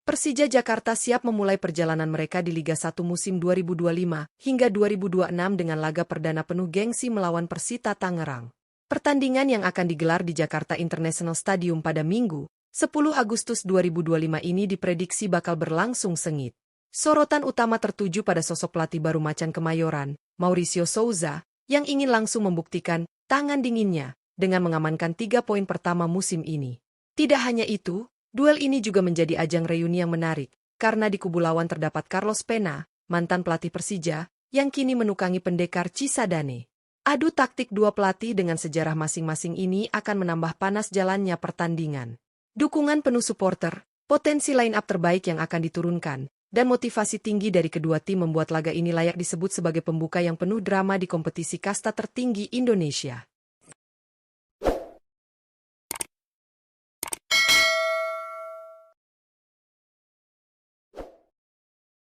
Persija Jakarta siap memulai perjalanan mereka di Liga 1 musim 2025 hingga 2026 dengan laga perdana penuh gengsi melawan Persita Tangerang. Pertandingan yang akan digelar di Jakarta International Stadium pada Minggu, 10 Agustus 2025 ini diprediksi bakal berlangsung sengit. Sorotan utama tertuju pada sosok pelatih baru Macan Kemayoran, Mauricio Souza, yang ingin langsung membuktikan tangan dinginnya dengan mengamankan 3 poin pertama musim ini. Tidak hanya itu, duel ini juga menjadi ajang reuni yang menarik, karena di kubu lawan terdapat Carlos Pena, mantan pelatih Persija, yang kini menukangi pendekar Cisadane. Adu taktik dua pelatih dengan sejarah masing-masing ini akan menambah panas jalannya pertandingan. Dukungan penuh supporter, potensi line-up terbaik yang akan diturunkan, dan motivasi tinggi dari kedua tim membuat laga ini layak disebut sebagai pembuka yang penuh drama di kompetisi kasta tertinggi Indonesia.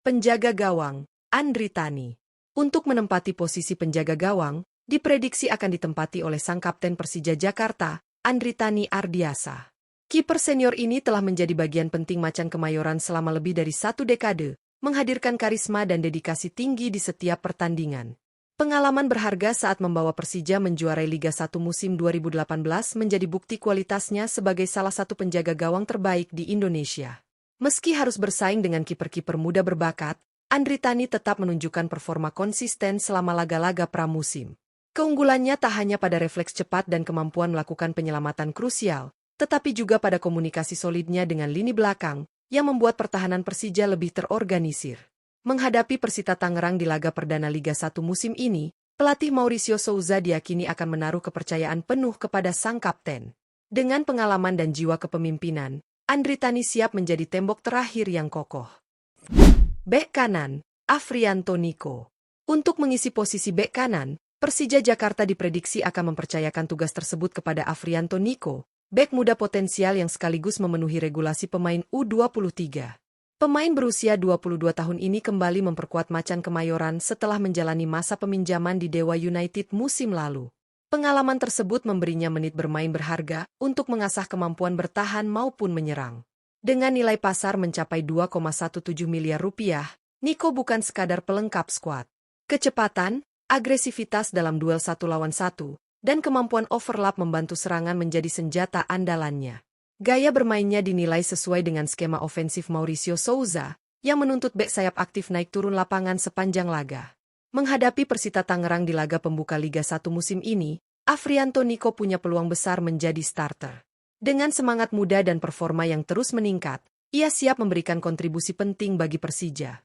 Penjaga gawang, Andri Tani. Untuk menempati posisi penjaga gawang, diprediksi akan ditempati oleh sang kapten Persija Jakarta, Andri Tani Ardiasa. Kiper senior ini telah menjadi bagian penting Macan Kemayoran selama lebih dari 1 dekade, menghadirkan karisma dan dedikasi tinggi di setiap pertandingan. Pengalaman berharga saat membawa Persija menjuarai Liga 1 musim 2018 menjadi bukti kualitasnya sebagai salah satu penjaga gawang terbaik di Indonesia. Meski harus bersaing dengan kiper-kiper muda berbakat, Andri Tani tetap menunjukkan performa konsisten selama laga-laga pramusim. Keunggulannya tak hanya pada refleks cepat dan kemampuan melakukan penyelamatan krusial, tetapi juga pada komunikasi solidnya dengan lini belakang, yang membuat pertahanan Persija lebih terorganisir. Menghadapi Persita Tangerang di laga perdana Liga 1 musim ini, pelatih Mauricio Souza diyakini akan menaruh kepercayaan penuh kepada sang kapten. Dengan pengalaman dan jiwa kepemimpinan, Andri Tani siap menjadi tembok terakhir yang kokoh. Bek kanan, Afrianto Niko. Untuk mengisi posisi bek kanan, Persija Jakarta diprediksi akan mempercayakan tugas tersebut kepada Afrianto Niko, bek muda potensial yang sekaligus memenuhi regulasi pemain U23. Pemain berusia 22 tahun ini kembali memperkuat Macan Kemayoran setelah menjalani masa peminjaman di Dewa United musim lalu. Pengalaman tersebut memberinya menit bermain berharga untuk mengasah kemampuan bertahan maupun menyerang. Dengan nilai pasar mencapai 2,17 miliar rupiah, Niko bukan sekadar pelengkap skuad. Kecepatan, agresivitas dalam duel 1 lawan 1, dan kemampuan overlap membantu serangan menjadi senjata andalannya. Gaya bermainnya dinilai sesuai dengan skema ofensif Mauricio Souza, yang menuntut bek sayap aktif naik turun lapangan sepanjang laga. Menghadapi Persita Tangerang di laga pembuka Liga 1 musim ini, Afrianto Niko punya peluang besar menjadi starter. Dengan semangat muda dan performa yang terus meningkat, ia siap memberikan kontribusi penting bagi Persija.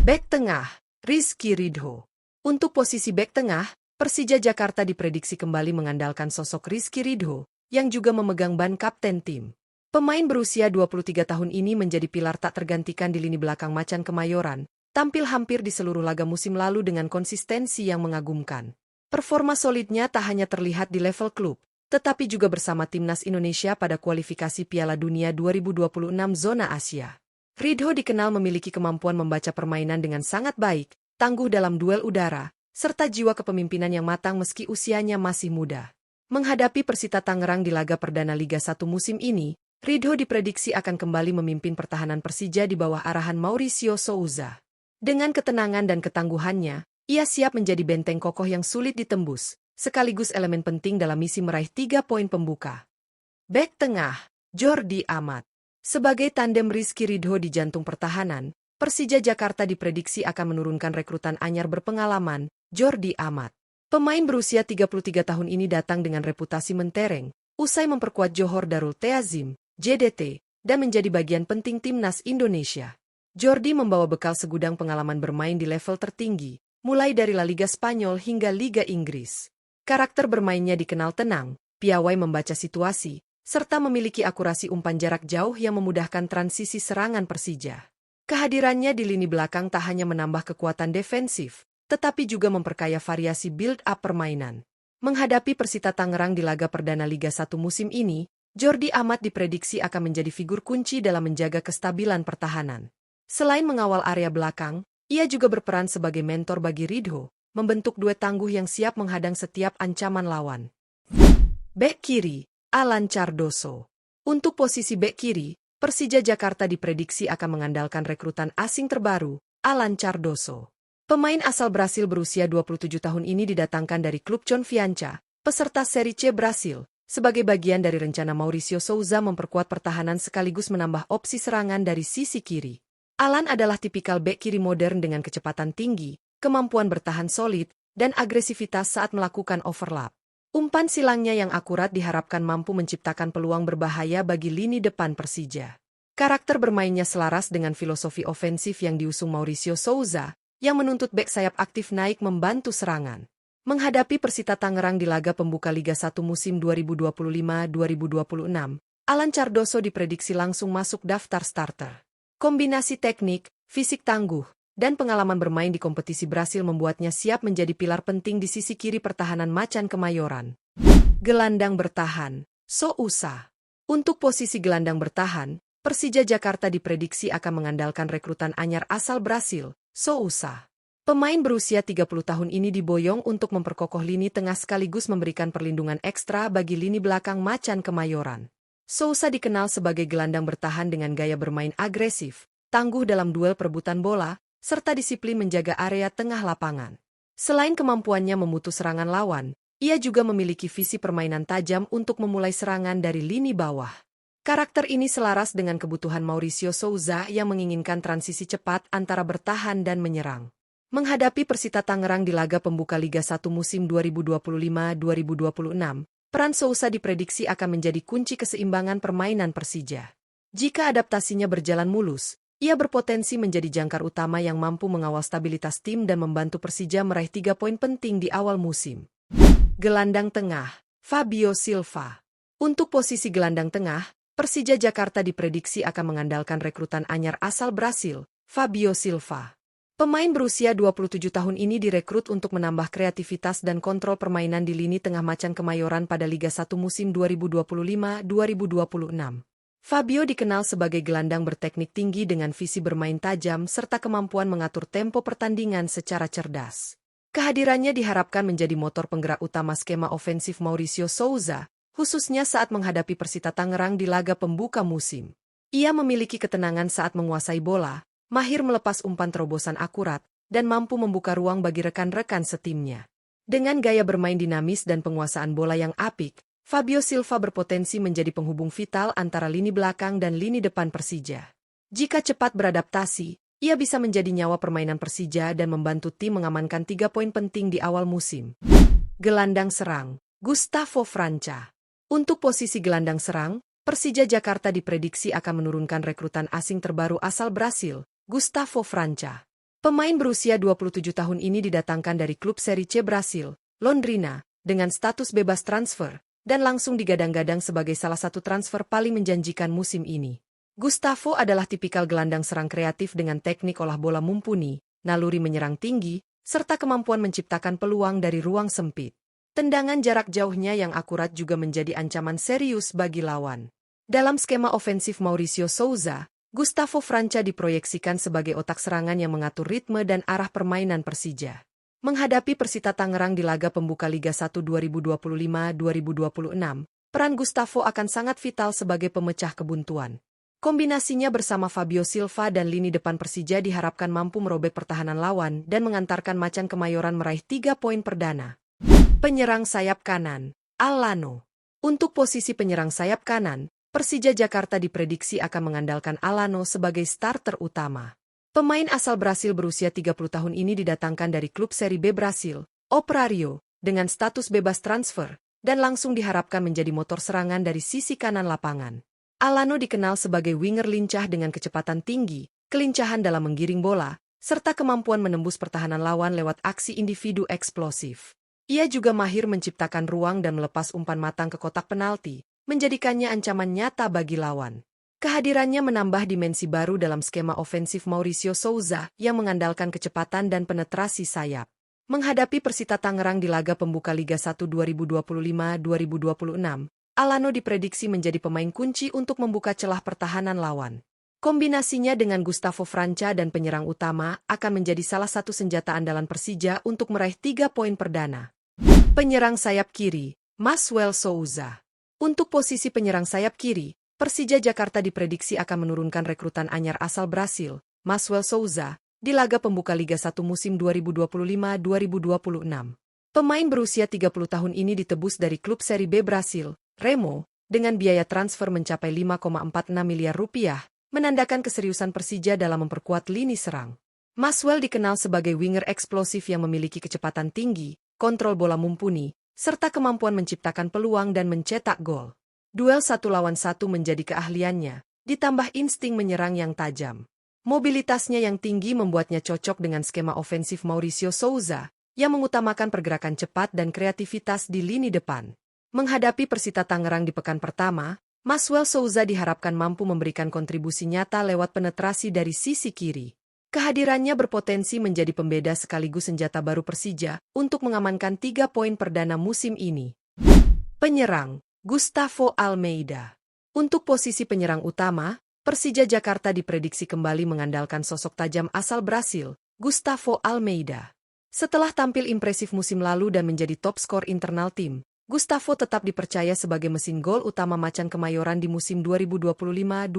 Bek tengah, Rizky Ridho. Untuk posisi bek tengah, Persija Jakarta diprediksi kembali mengandalkan sosok Rizky Ridho, yang juga memegang ban kapten tim. Pemain berusia 23 tahun ini menjadi pilar tak tergantikan di lini belakang Macan Kemayoran, tampil hampir di seluruh laga musim lalu dengan konsistensi yang mengagumkan. Performa solidnya tak hanya terlihat di level klub, tetapi juga bersama timnas Indonesia pada kualifikasi Piala Dunia 2026 zona Asia. Ridho dikenal memiliki kemampuan membaca permainan dengan sangat baik, tangguh dalam duel udara, serta jiwa kepemimpinan yang matang meski usianya masih muda. Menghadapi Persita Tangerang di laga perdana Liga 1 musim ini, Ridho diprediksi akan kembali memimpin pertahanan Persija di bawah arahan Mauricio Souza. Dengan ketenangan dan ketangguhannya, ia siap menjadi benteng kokoh yang sulit ditembus, sekaligus elemen penting dalam misi meraih 3 poin pembuka. Bek tengah, Jordi Amat. Sebagai tandem Rizky Ridho di jantung pertahanan, Persija Jakarta diprediksi akan menurunkan rekrutan anyar berpengalaman, Jordi Amat. Pemain berusia 33 tahun ini datang dengan reputasi mentereng, usai memperkuat Johor Darul Ta'zim, JDT, dan menjadi bagian penting timnas Indonesia. Jordi membawa bekal segudang pengalaman bermain di level tertinggi, mulai dari La Liga Spanyol hingga Liga Inggris. Karakter bermainnya dikenal tenang, piawai membaca situasi, serta memiliki akurasi umpan jarak jauh yang memudahkan transisi serangan Persija. Kehadirannya di lini belakang tak hanya menambah kekuatan defensif, tetapi juga memperkaya variasi build-up permainan. Menghadapi Persita Tangerang di laga perdana Liga 1 musim ini, Jordi Amat diprediksi akan menjadi figur kunci dalam menjaga kestabilan pertahanan. Selain mengawal area belakang, ia juga berperan sebagai mentor bagi Ridho, membentuk duet tangguh yang siap menghadang setiap ancaman lawan. Bek kiri, Alan Cardoso. Untuk posisi bek kiri, Persija Jakarta diprediksi akan mengandalkan rekrutan asing terbaru, Alan Cardoso. Pemain asal Brasil berusia 27 tahun ini didatangkan dari klub Confiança, peserta Serie C Brasil, sebagai bagian dari rencana Mauricio Souza memperkuat pertahanan sekaligus menambah opsi serangan dari sisi kiri. Alan adalah tipikal bek kiri modern dengan kecepatan tinggi, kemampuan bertahan solid, dan agresivitas saat melakukan overlap. Umpan silangnya yang akurat diharapkan mampu menciptakan peluang berbahaya bagi lini depan Persija. Karakter bermainnya selaras dengan filosofi ofensif yang diusung Mauricio Souza, yang menuntut bek sayap aktif naik membantu serangan. Menghadapi Persita Tangerang di laga pembuka Liga 1 musim 2025-2026, Alan Cardoso diprediksi langsung masuk daftar starter. Kombinasi teknik, fisik tangguh, dan pengalaman bermain di kompetisi Brasil membuatnya siap menjadi pilar penting di sisi kiri pertahanan Macan Kemayoran. Gelandang bertahan, Souza. Untuk posisi gelandang bertahan, Persija Jakarta diprediksi akan mengandalkan rekrutan anyar asal Brasil, Souza. Pemain berusia 30 tahun ini diboyong untuk memperkokoh lini tengah sekaligus memberikan perlindungan ekstra bagi lini belakang Macan Kemayoran. Souza dikenal sebagai gelandang bertahan dengan gaya bermain agresif, tangguh dalam duel perebutan bola, serta disiplin menjaga area tengah lapangan. Selain kemampuannya memutus serangan lawan, ia juga memiliki visi permainan tajam untuk memulai serangan dari lini bawah. Karakter ini selaras dengan kebutuhan Mauricio Souza yang menginginkan transisi cepat antara bertahan dan menyerang. Menghadapi Persita Tangerang di laga pembuka Liga 1 musim 2025-2026, peran Souza diprediksi akan menjadi kunci keseimbangan permainan Persija. Jika adaptasinya berjalan mulus, ia berpotensi menjadi jangkar utama yang mampu mengawal stabilitas tim dan membantu Persija meraih 3 poin penting di awal musim. Gelandang tengah, Fabio Silva. Untuk posisi gelandang tengah, Persija Jakarta diprediksi akan mengandalkan rekrutan anyar asal Brasil, Fabio Silva. Pemain berusia 27 tahun ini direkrut untuk menambah kreativitas dan kontrol permainan di lini tengah Macan Kemayoran pada Liga 1 musim 2025-2026. Fabio dikenal sebagai gelandang berteknik tinggi dengan visi bermain tajam serta kemampuan mengatur tempo pertandingan secara cerdas. Kehadirannya diharapkan menjadi motor penggerak utama skema ofensif Mauricio Souza, khususnya saat menghadapi Persita Tangerang di laga pembuka musim. Ia memiliki ketenangan saat menguasai bola, mahir melepas umpan terobosan akurat, dan mampu membuka ruang bagi rekan-rekan setimnya. Dengan gaya bermain dinamis dan penguasaan bola yang apik, Fabio Silva berpotensi menjadi penghubung vital antara lini belakang dan lini depan Persija. Jika cepat beradaptasi, ia bisa menjadi nyawa permainan Persija dan membantu tim mengamankan 3 poin penting di awal musim. Gelandang serang, Gustavo Franca. Untuk posisi gelandang serang, Persija Jakarta diprediksi akan menurunkan rekrutan asing terbaru asal Brasil, Gustavo Franca. Pemain berusia 27 tahun ini didatangkan dari klub Serie C Brasil, Londrina, dengan status bebas transfer, dan langsung digadang-gadang sebagai salah satu transfer paling menjanjikan musim ini. Gustavo adalah tipikal gelandang serang kreatif dengan teknik olah bola mumpuni, naluri menyerang tinggi, serta kemampuan menciptakan peluang dari ruang sempit. Tendangan jarak jauhnya yang akurat juga menjadi ancaman serius bagi lawan. Dalam skema ofensif Mauricio Souza, Gustavo Franca diproyeksikan sebagai otak serangan yang mengatur ritme dan arah permainan Persija. Menghadapi Persita Tangerang di laga pembuka Liga 1 2025-2026, peran Gustavo akan sangat vital sebagai pemecah kebuntuan. Kombinasinya bersama Fabio Silva dan lini depan Persija diharapkan mampu merobek pertahanan lawan dan mengantarkan Macan Kemayoran meraih 3 poin perdana. Penyerang sayap kanan, Alano. Untuk posisi penyerang sayap kanan, Persija Jakarta diprediksi akan mengandalkan Alano sebagai starter utama. Pemain asal Brasil berusia 30 tahun ini didatangkan dari klub Serie B Brasil, Operário, dengan status bebas transfer, dan langsung diharapkan menjadi motor serangan dari sisi kanan lapangan. Alano dikenal sebagai winger lincah dengan kecepatan tinggi, kelincahan dalam menggiring bola, serta kemampuan menembus pertahanan lawan lewat aksi individu eksplosif. Ia juga mahir menciptakan ruang dan melepas umpan matang ke kotak penalti, menjadikannya ancaman nyata bagi lawan. Kehadirannya menambah dimensi baru dalam skema ofensif Mauricio Souza yang mengandalkan kecepatan dan penetrasi sayap. Menghadapi Persita Tangerang di laga pembuka Liga 1 2025-2026, Alano diprediksi menjadi pemain kunci untuk membuka celah pertahanan lawan. Kombinasinya dengan Gustavo Franca dan penyerang utama akan menjadi salah satu senjata andalan Persija untuk meraih 3 poin perdana. Penyerang sayap kiri, Maswell Souza. Untuk posisi penyerang sayap kiri, Persija Jakarta diprediksi akan menurunkan rekrutan anyar asal Brasil, Maswell Souza, di laga pembuka Liga 1 musim 2025-2026. Pemain berusia 30 tahun ini ditebus dari klub Serie B Brasil, Remo, dengan biaya transfer mencapai 5,46 miliar rupiah, menandakan keseriusan Persija dalam memperkuat lini serang. Maswell dikenal sebagai winger eksplosif yang memiliki kecepatan tinggi, kontrol bola mumpuni, serta kemampuan menciptakan peluang dan mencetak gol. Duel 1 lawan 1 menjadi keahliannya, ditambah insting menyerang yang tajam. Mobilitasnya yang tinggi membuatnya cocok dengan skema ofensif Mauricio Souza, yang mengutamakan pergerakan cepat dan kreativitas di lini depan. Menghadapi Persita Tangerang di pekan pertama, Maswell Souza diharapkan mampu memberikan kontribusi nyata lewat penetrasi dari sisi kiri. Kehadirannya berpotensi menjadi pembeda sekaligus senjata baru Persija untuk mengamankan 3 poin perdana musim ini. Penyerang Gustavo Almeida. Untuk posisi penyerang utama, Persija Jakarta diprediksi kembali mengandalkan sosok tajam asal Brasil, Gustavo Almeida. Setelah tampil impresif musim lalu dan menjadi top skor internal tim, Gustavo tetap dipercaya sebagai mesin gol utama Macan Kemayoran di musim 2025-2026.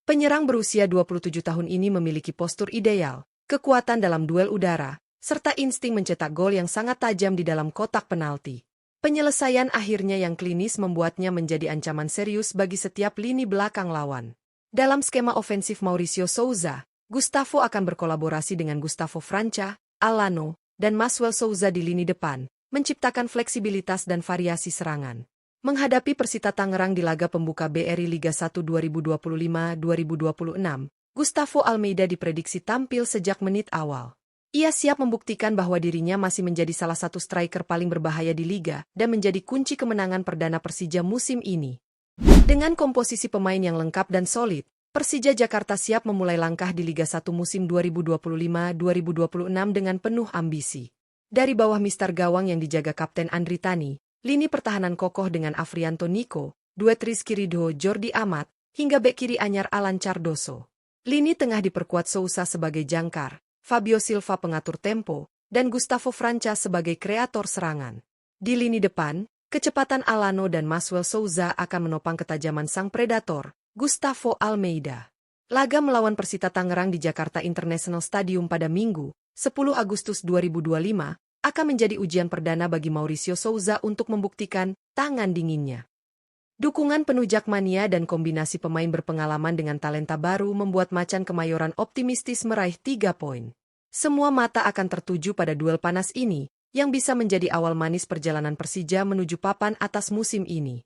Penyerang berusia 27 tahun ini memiliki postur ideal, kekuatan dalam duel udara, serta insting mencetak gol yang sangat tajam di dalam kotak penalti. Penyelesaian akhirnya yang klinis membuatnya menjadi ancaman serius bagi setiap lini belakang lawan. Dalam skema ofensif Mauricio Souza, Gustavo akan berkolaborasi dengan Gustavo Franca, Alano, dan Maswell Souza di lini depan, menciptakan fleksibilitas dan variasi serangan. Menghadapi Persita Tangerang di laga pembuka BRI Liga 1 2025-2026, Gustavo Almeida diprediksi tampil sejak menit awal. Ia siap membuktikan bahwa dirinya masih menjadi salah satu striker paling berbahaya di liga dan menjadi kunci kemenangan perdana Persija musim ini. Dengan komposisi pemain yang lengkap dan solid, Persija Jakarta siap memulai langkah di Liga 1 musim 2025-2026 dengan penuh ambisi. Dari bawah mister gawang yang dijaga Kapten Andri Tani, lini pertahanan kokoh dengan Afrianto Niko, duet Rizky Ridho Jordi Amat, hingga bek kiri anyar Alan Cardoso. Lini tengah diperkuat Sousa sebagai jangkar, Fabio Silva pengatur tempo, dan Gustavo Franca sebagai kreator serangan. Di lini depan, kecepatan Alano dan Maswell Souza akan menopang ketajaman sang predator, Gustavo Almeida. Laga melawan Persita Tangerang di Jakarta International Stadium pada Minggu, 10 Agustus 2025, akan menjadi ujian perdana bagi Mauricio Souza untuk membuktikan tangan dinginnya. Dukungan penuh Jakmania dan kombinasi pemain berpengalaman dengan talenta baru membuat Macan Kemayoran optimistis meraih 3 poin. Semua mata akan tertuju pada duel panas ini, yang bisa menjadi awal manis perjalanan Persija menuju papan atas musim ini.